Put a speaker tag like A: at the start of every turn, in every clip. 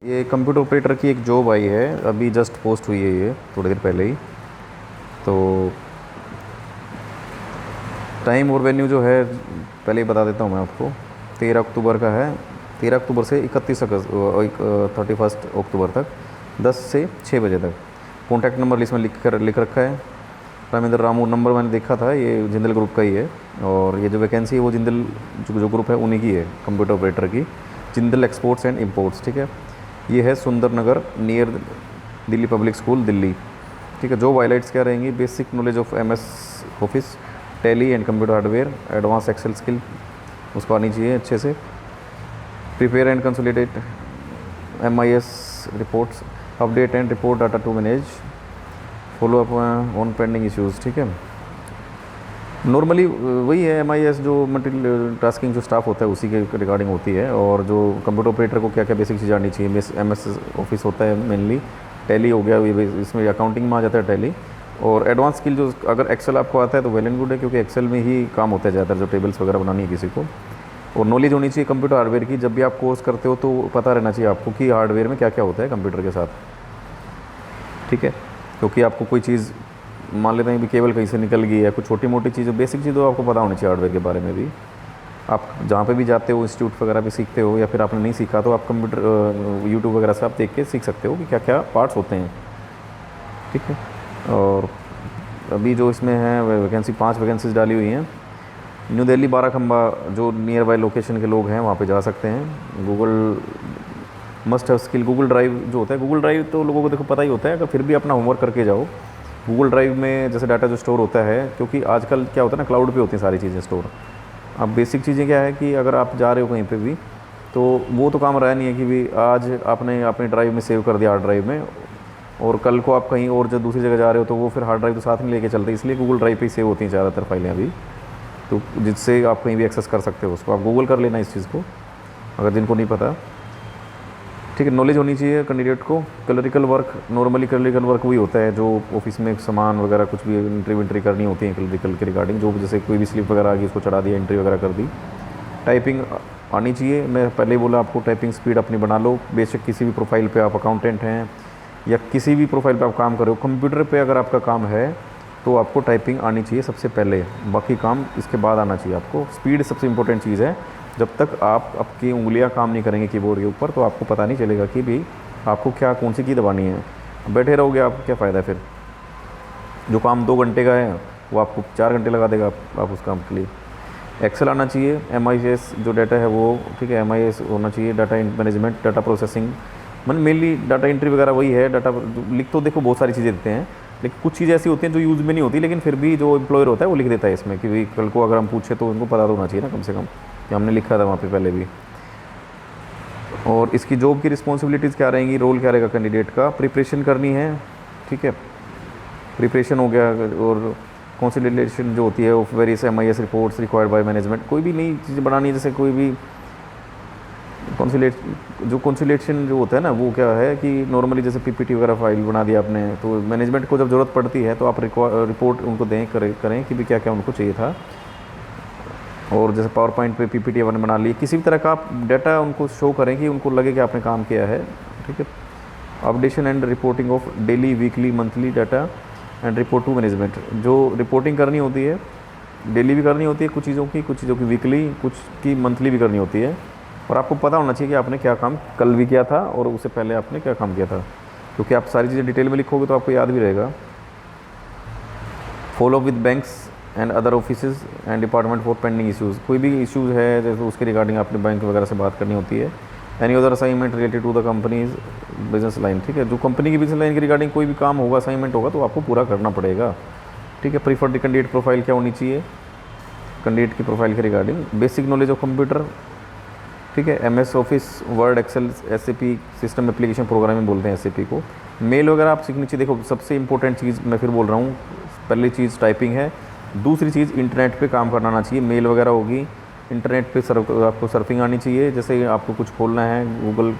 A: ये computer operator की एक जॉब आई है, अभी जस्ट पोस्ट हुई है ये थोड़ी देर पहले ही। तो टाइम और वेन्यू जो है पहले ही बता देता हूँ मैं आपको। 13 अक्टूबर का है। 13 अक्टूबर से 31 अगस्त 31 अक्टूबर तक 10 से 6 बजे तक। कॉन्टैक्ट नंबर लिस्ट में लिख रखा है। रामेंद्र रामू नंबर मैंने देखा था, ये जिंदल ग्रुप का ही है। और ये जो वैकेंसी है वो जिंदल जो ग्रुप है उन्हीं की है, कंप्यूटर ऑपरेटर की। जिंदल एक्सपोर्ट्स एंड इम्पोर्ट्स, ठीक है। ये है Sundar Nagar near Delhi public school Delhi, ठीक है। जॉब हाइलाइट्स क्या रहेंगी? Basic knowledge of MS office, tally and computer hardware, advance excel skill उसको आनी चाहिए अच्छे से। Prepare and consolidate MIS reports, update and report data to manage, follow up on pending issues, ठीक है। नॉर्मली वही है, एमआईएस जो मल्टी टास्किंग जो स्टाफ होता है उसी के रिगार्डिंग होती है। और जो कंप्यूटर ऑपरेटर को क्या क्या बेसिक चीज़ आनी चाहिए, एमएस ऑफिस होता है मेनली, टैली हो गया, ये इसमें अकाउंटिंग में आ जाता है टैली। और एडवांस स्किल जो, अगर एक्सेल आपको आता है तो वेल एंड गुड है, क्योंकि एक्सेल में ही काम होता है ज़्यादातर, जो टेबल्स वगैरह बनानी है किसी को। और नॉलेज होनी चाहिए कंप्यूटर हार्डवेयर की। जब भी आप कोर्स करते हो तो पता रहना चाहिए आपको कि हार्डवेयर में क्या क्या होता है कंप्यूटर के साथ, ठीक है। क्योंकि आपको कोई चीज़ मान लेते हैं कि केबल कहीं से निकल गई है, कुछ छोटी मोटी चीज़, बेसिक चीज़ तो आपको पता होनी चाहिए हार्डवेयर के बारे में भी। आप जहाँ पे भी जाते हो, इंस्टीट्यूट वगैरह पे सीखते हो, या फिर आपने नहीं सीखा तो आप कंप्यूटर यूट्यूब वगैरह से आप देख के सीख सकते हो कि क्या क्या पार्ट्स होते हैं, ठीक है। और अभी जो इसमें है वैकेंसी 5 वैकेंसीज डाली हुई हैं। न्यू दिल्ली बाराखंबा जो नियर बाय लोकेशन के लोग हैं वहाँ पे जा सकते हैं। Google must have skill, Google drive जो होता है, गूगल ड्राइव तो लोगों को देखो पता ही होता है, अगर फिर भी अपना होमवर्क करके जाओ। गूगल ड्राइव में जैसे डाटा जो स्टोर होता है, क्योंकि आजकल क्या होता है ना, क्लाउड पे होती हैं सारी चीज़ें स्टोर। अब बेसिक चीज़ें क्या है कि अगर आप जा रहे हो कहीं पे भी, तो वो तो काम रहा नहीं है कि भी आज आपने अपने ड्राइव में सेव कर दिया हार्ड ड्राइव में, और कल को आप कहीं और जो दूसरी जगह जा रहे हो तो वो फिर हार्ड ड्राइव तो साथ में लेके चलते, इसलिए गूगल ड्राइव पे ही सेव होती हैं ज़्यादातर फाइलें अभी। तो जिससे आप कहीं भी एक्सेस कर सकते हो उसको, आप गूगल कर लेना इस चीज़ को अगर जिनको नहीं पता, ठीक है। नॉलेज होनी चाहिए कैंडिडेट को। Clerical work, normally clerical work वही होता है जो ऑफिस में सामान वगैरह कुछ भी एंट्री वेंट्री करनी होती है क्लरिकल के रिगार्डिंग, जो जैसे कोई भी स्लिप वगैरह आ गई उसको चढ़ा दिया, एंट्री वगैरह कर दी। टाइपिंग आनी चाहिए, मैं पहले ही बोला आपको, टाइपिंग स्पीड अपनी बना लो। बेशक किसी भी प्रोफाइल पे आप अकाउंटेंट हैं या किसी भी प्रोफाइल पे आप काम कर रहे हो, कंप्यूटर पे अगर आपका काम है तो आपको टाइपिंग आनी चाहिए सबसे पहले, बाकी काम इसके बाद आना चाहिए आपको। स्पीड सबसे इंपॉर्टेंट चीज़ है। जब तक आप आपकी उंगलियां काम नहीं करेंगे कीबोर्ड के ऊपर तो आपको पता नहीं चलेगा कि भी आपको क्या कौन सी की दबानी है। बैठे रहोगे आप, क्या फ़ायदा है फिर? जो काम 2 घंटे का है वो आपको 4 घंटे लगा देगा आप उस काम के लिए। एक्सेल आना चाहिए, एमआईएस जो डाटा है वो, ठीक है, एमआईएस होना चाहिए। डाटा मैनेजमेंट, डाटा प्रोसेसिंग, मतलब मेनली डाटा एंट्री वगैरह वही है। डाटा लिख तो देखो बहुत सारी चीज़ें देते हैं, लेकिन कुछ चीज़ें ऐसी होती हैं जो यूज़ में नहीं होती, लेकिन फिर भी जो एम्प्लॉयर होता है वो लिख देता है इसमें कि भाई कल को अगर हम पूछे तो उनको पता तो होना चाहिए ना कम से कम कि हमने लिखा था वहाँ पे पहले भी। और इसकी जॉब की रिस्पॉन्सिबिलिटीज़ क्या रहेंगी, रोल क्या रहेगा कैंडिडेट का? प्रिपरेशन करनी है, ठीक है, प्रिपरेशन हो गया। और कंसोलिडेशन जो होती है of various MIS reports required by management, कोई भी नई चीज़ बनानी है, जैसे कोई भी कंसोलिडेशन जो होता है ना, वो क्या है कि नॉर्मली जैसे पीपीटी वगैरह फाइल बना दिया आपने, तो मैनेजमेंट को जब ज़रूरत पड़ती है तो आप रिपोर्ट उनको दें, करें कि भी क्या क्या उनको चाहिए था। और जैसे पावर पॉइंट पे पीपीटी आपने बना ली, किसी भी तरह का आप डाटा उनको शो करें कि उनको लगे कि आपने काम किया है, ठीक है। Updation and reporting of daily weekly monthly data and report to management, जो रिपोर्टिंग करनी होती है डेली भी करनी होती है कुछ चीज़ों की वीकली, कुछ की मंथली भी करनी होती है। और आपको पता होना चाहिए कि आपने क्या काम कल भी किया था और उससे पहले आपने क्या काम किया था, क्योंकि आप सारी चीज़ें डिटेल में लिखोगे तो आपको याद भी रहेगा। Follow with banks and other offices and department for pending issues, कोई भी इश्यूज़ है जैसे उसके रिगार्डिंग आपने बैंक वगैरह से बात करनी होती है। Any other assignment related to the company's business line, ठीक है, जो कंपनी की बिजनेस लाइन के रिगार्डिंग कोई भी काम होगा, असाइनमेंट होगा तो आपको पूरा करना पड़ेगा, ठीक है। प्रीफर्ड कैंडिडेट प्रोफाइल क्या होनी चाहिए कैंडिडेट की प्रोफाइल के regarding? Basic knowledge of computer, ठीक है, MS office, word, excel, SAP, system application programming बोलते हैं एसएपी को। मेल वगैरह आप सीखनी चाहिए। देखो सबसे इंपॉर्टेंट चीज़ मैं फिर बोल रहा हूँ, पहली चीज़ टाइपिंग है, दूसरी चीज़ इंटरनेट पे काम करना आना चाहिए। मेल वगैरह होगी, इंटरनेट पे आपको सर्फिंग आनी चाहिए। जैसे आपको कुछ खोलना है गूगल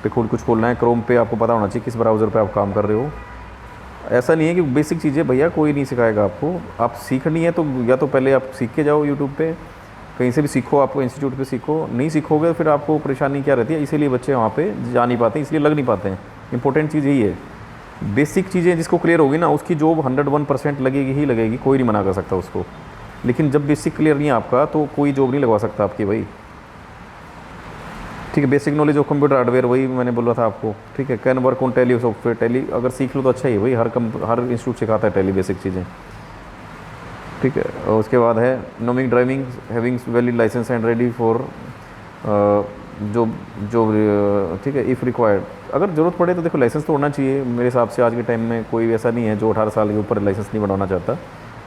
A: पे, खुद कुछ खोलना है क्रोम पे, आपको पता होना चाहिए किस ब्राउज़र पे आप काम कर रहे हो। ऐसा नहीं है कि बेसिक चीज़ें भैया कोई नहीं सिखाएगा आपको, आप सीखनी है तो या तो पहले आप सीख के जाओ यूट्यूब पे, कहीं से भी सीखो, आपको इंस्टीट्यूट पे सीखो, नहीं सीखोगे फिर आपको परेशानी क्या रहती है, इसीलिए बच्चे वहाँ पे जा नहीं पाते, इसलिए लग नहीं पाते हैं। इंपॉर्टेंट चीज़ यही है, बेसिक चीज़ें जिसको क्लियर होगी ना उसकी जॉब 101% लगेगी ही लगेगी, कोई नहीं मना कर सकता उसको। लेकिन जब बेसिक क्लियर नहीं है आपका तो कोई जॉब नहीं लगवा सकता आपकी भाई। ठीक है, basic knowledge of computer hardware वही मैंने बोला था आपको। ठीक है, can work on tally software, tally अगर सीख लो तो अच्छा ही है भाई, हर इंस्टीट्यूट सिखाता है टैली बेसिक चीज़ें। ठीक है, और उसके बाद है knowing driving having valid licence and ready for जो जो ठीक है इफ़ रिक्वायर्ड, अगर ज़रूरत पड़े तो देखो लाइसेंस तो होना चाहिए मेरे हिसाब से। आज के टाइम में कोई ऐसा नहीं है जो 18 साल के ऊपर लाइसेंस नहीं बनवाना चाहता।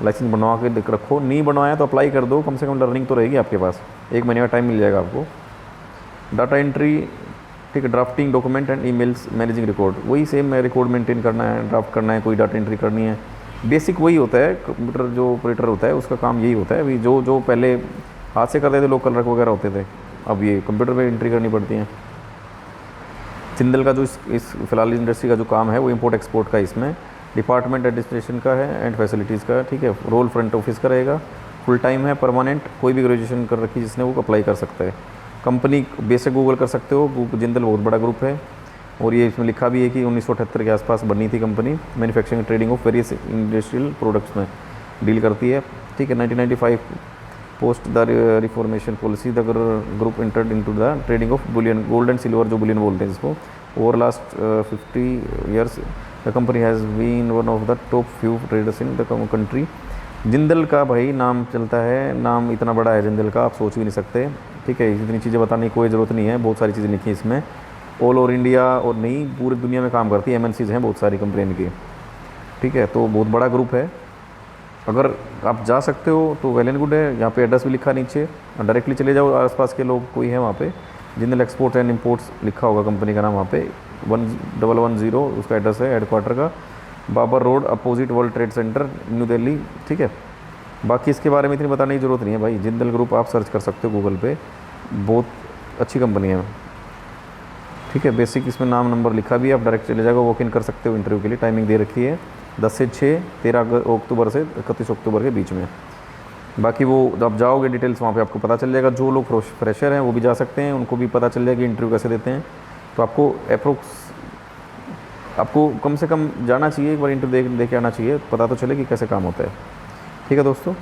A: लाइसेंस बनवा के रखो, नहीं बनवाया तो अप्लाई कर दो, कम से कम लर्निंग तो रहेगी आपके पास, 1 महीने का टाइम मिल जाएगा आपको। डाटा एंट्री, ठीक है, drafting document and emails, managing record, वही सेम है, रिकॉर्ड मेंटेन करना है, ड्राफ्ट करना है, कोई डाटा एंट्री करनी है, बेसिक वही होता है। कंप्यूटर जो ऑपरेटर होता है उसका काम यही होता है। अभी जो जो पहले हाथ से करते थे लोग, क्लर्क वगैरह होते थे, अब ये कंप्यूटर पे एंट्री करनी पड़ती है। जिंदल का जो इस फिलहाल इंडस्ट्री का जो काम है वो इंपोर्ट एक्सपोर्ट का, इसमें डिपार्टमेंट एडमिनिस्ट्रेशन का है एंड फैसिलिटीज़ का। ठीक है, रोल फ्रंट ऑफिस का रहेगा, फुल टाइम है, परमानेंट, कोई भी ग्रेजुएशन कर रखी जिसने वो अप्लाई कर सकता है। कंपनी बेसिक गूगल कर सकते हो, जिंदल बहुत बड़ा ग्रुप है और ये इसमें लिखा भी है कि 1978 के आसपास बनी थी कंपनी। Manufacturing trading of various industrial products में डील करती है। ठीक है, 1995 post the reformation policy the group entered into the trading of bullion, gold and silver जो बुलियन बोलते हैं जिसको। Over last 50 years the company has been one of the top few traders in the country. Jindal का भाई नाम चलता है, नाम इतना बड़ा है जिंदल का, आप सोच भी नहीं सकते। ठीक है, इतनी चीज़ें बताने की कोई ज़रूरत नहीं है, बहुत सारी चीज़ें लिखी हैं इसमें। ऑल ओवर इंडिया और नहीं पूरी दुनिया में काम करती है, MNCs हैं बहुत सारी कंपनी की। ठीक है, तो बहुत बड़ा ग्रुप है, अगर आप जा सकते हो तो वेल एंड गुड है। यहाँ पे एड्रेस भी लिखा नीचे, डायरेक्टली चले जाओ, आसपास के लोग कोई है वहाँ पे, जिंदल एक्सपोर्ट एंड इम्पोर्ट्स लिखा होगा कंपनी का नाम वहाँ पे, 1110 उसका एड्रेस है हेडक्वार्टर का, Babar road opposite world trade centre new Delhi. ठीक है, बाकी इसके बारे में इतनी बताने की ज़रूरत नहीं है भाई, जिंदल ग्रुप आप सर्च कर सकते हो गूगल पे, बहुत अच्छी कंपनी है। ठीक है, बेसिक इसमें नाम नंबर लिखा भी है, आप डायरेक्ट चले जाओगे, वॉक इन कर सकते हो इंटरव्यू के लिए। टाइमिंग दे रखी है 10 से 6, 13 अक्टूबर से 31 अक्टूबर के बीच में। बाकी वो जब आप जाओगे डिटेल्स वहाँ पे आपको पता चल जाएगा। जो लोग फ्रेशर हैं वो भी जा सकते हैं, उनको भी पता चल जाएगा कि इंटरव्यू कैसे देते हैं। तो आपको कम से कम जाना चाहिए, एक बार इंटरव्यू दे के आना चाहिए, पता तो चले कि कैसे काम होता है। ठीक है दोस्तों।